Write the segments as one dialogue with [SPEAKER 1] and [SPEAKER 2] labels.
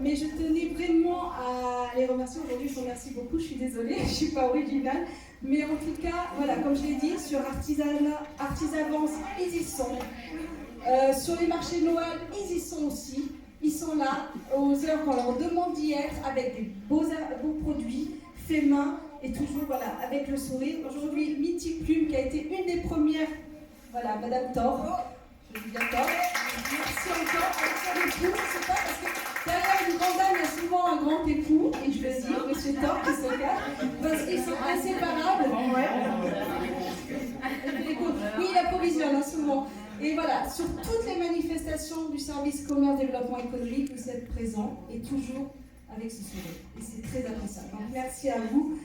[SPEAKER 1] mais je tenais vraiment à les remercier aujourd'hui. Je vous remercie beaucoup, je suis désolée, je ne suis pas originale. Mais en tout cas, voilà, comme je l'ai dit, sur Artisavance, ils y sont. Sur les marchés de Noël, ils y sont aussi. Ils sont là, aux heures qu'on leur demande d'y être, avec des beaux produits, faits main, et toujours voilà, avec le sourire. Aujourd'hui, Mythique Plume, qui a été une des premières, voilà, Madame Thor. Je dis bien Thor. Merci encore. Avec ça, l'époux, c'est pas parce que derrière une grande dame, il y a souvent un grand époux, et je le dis, Monsieur Thor, qui se cache, parce qu'ils sont inséparables. Oui, il approvisionne hein, souvent. Et voilà, sur toutes les manifestations du service commerce développement économique, vous êtes présents et toujours avec ce sourire. Et c'est très appréciable. Donc merci à vous.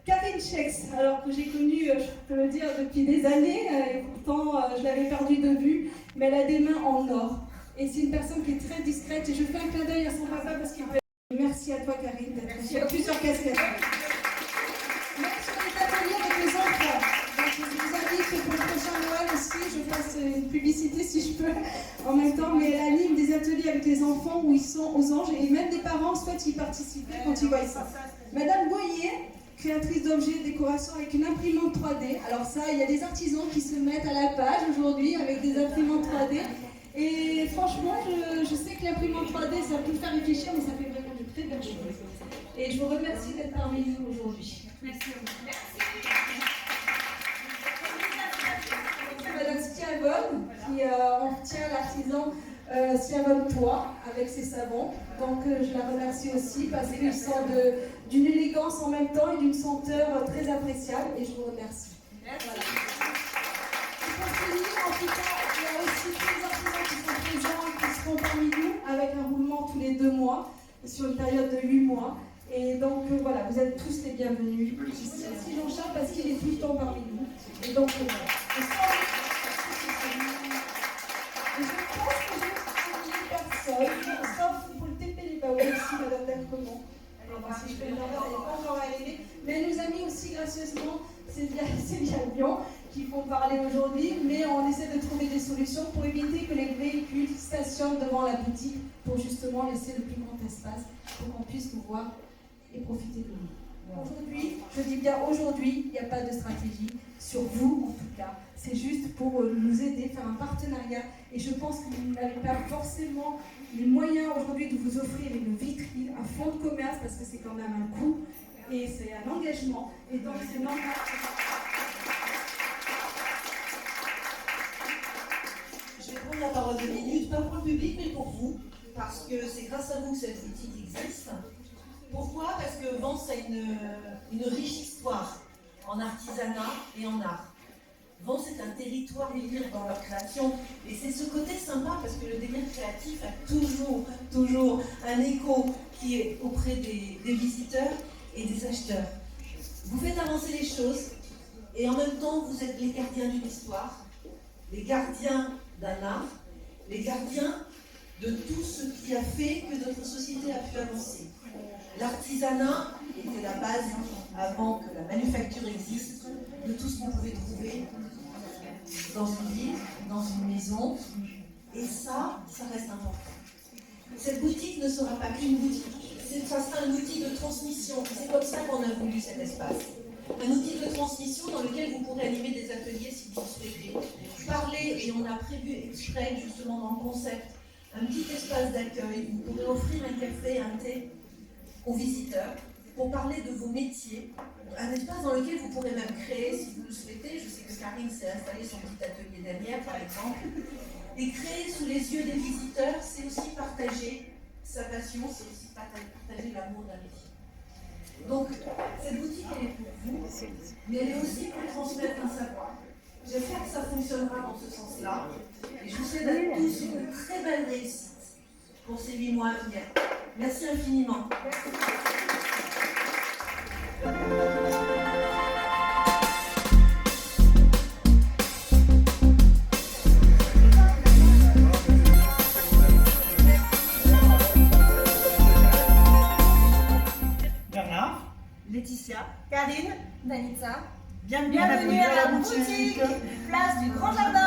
[SPEAKER 1] Karine Schex, alors que j'ai connue, je peux le dire, depuis des années, et pourtant je l'avais perdue de vue, mais elle a des mains en or. Et c'est une personne qui est très discrète. Et je fais un clin d'œil à son papa parce qu'il peut. Merci à toi, Karine, d'être sur plusieurs casquettes. Merci pour les ateliers avec les enfants. Donc, je vous invite pour le prochain Noël aussi, je fasse une publicité si je peux en même temps, mais elle anime des ateliers avec les enfants où ils sont aux anges et même des parents souhaitent y participer quand ils voient ça. Madame Boyer, créatrice d'objets et décoration avec une imprimante 3D. Alors ça, il y a des artisans qui se mettent à la page aujourd'hui avec des imprimantes 3D. Et franchement, je sais que l'imprimante 3D, ça peut faire réfléchir, mais ça fait vraiment de très belles choses. Et je vous remercie d'être parmi nous aujourd'hui. Merci. Madame Schiavone, qui tient l'artisan Schiavone Toit avec ses savons. Donc je la remercie aussi parce qu'ils sont d'une élégance en même temps et d'une senteur très appréciable. Et je vous remercie. Merci. Voilà. Pour finir, en tout cas, il y a aussi tous les artisans qui sont présents et qui seront parmi nous avec un roulement tous les 2 mois sur une période de 8 mois. Et donc voilà, vous êtes tous les bienvenus. Ici aussi Jean-Charles parce qu'il est tout le temps parmi nous. Et donc voilà. Et je pense que j'ai oublié personne, sauf pour le TP les Baouais aussi, Madame Delcomont. Alors si je fais une erreur, elle n'est pas encore arrivée. Mais elle nous a mis aussi gracieusement Célia Lyon qui font parler aujourd'hui, mais on essaie de trouver des solutions pour éviter que les véhicules stationnent devant la boutique pour justement laisser le plus grand espace pour qu'on puisse nous voir et profiter de nous. Aujourd'hui, je dis bien aujourd'hui, il n'y a pas de stratégie sur vous en tout cas. C'est juste pour nous aider, faire un partenariat. Et je pense que vous n'avez pas forcément les moyens aujourd'hui de vous offrir une vitrine, un fonds de commerce, parce que c'est quand même un coût et c'est un engagement. Et donc c'est normal.
[SPEAKER 2] Je vais prendre la parole 2 minutes, pas pour le public, mais pour vous, parce que c'est grâce à vous que cette boutique existe. Pourquoi? Parce que Vence a une riche histoire en artisanat et en art. Vence est un territoire unique dans leur création, et c'est ce côté sympa parce que le délire créatif a toujours un écho qui est auprès des visiteurs et des acheteurs. Vous faites avancer les choses, et en même temps vous êtes les gardiens d'une histoire, les gardiens d'un art, les gardiens de tout ce qui a fait que notre société a pu avancer. L'artisanat était la base, avant que la manufacture existe, de tout ce qu'on pouvait trouver dans une ville, dans une maison, et ça reste important. Cette boutique ne sera pas qu'une boutique, ça sera un outil de transmission. C'est comme ça qu'on a voulu cet espace. Un outil de transmission dans lequel vous pourrez animer des ateliers si vous le souhaitez. Parler, et on a prévu exprès justement dans le concept, un petit espace d'accueil. Vous pourrez offrir un café, un thé aux visiteurs pour parler de vos métiers. Un espace dans lequel vous pourrez même créer, si vous le souhaitez. Je sais que Karine s'est installée son petit atelier derrière, par exemple. Et créer sous les yeux des visiteurs, c'est aussi partager sa passion, c'est aussi partager l'amour d'un métier. Donc, cette boutique, elle est pour vous, mais elle est aussi pour transmettre un savoir. J'espère que ça fonctionnera dans ce sens-là. Et je vous souhaite à tous une très belle réussite pour ces 8 mois à venir. Merci infiniment.
[SPEAKER 3] Bernard,
[SPEAKER 4] Laetitia, Karine, Danitza.
[SPEAKER 3] bienvenue
[SPEAKER 4] Bienvenue
[SPEAKER 3] à
[SPEAKER 4] à
[SPEAKER 3] la
[SPEAKER 4] la
[SPEAKER 3] boutique.
[SPEAKER 4] boutique, place du Grand Jardin.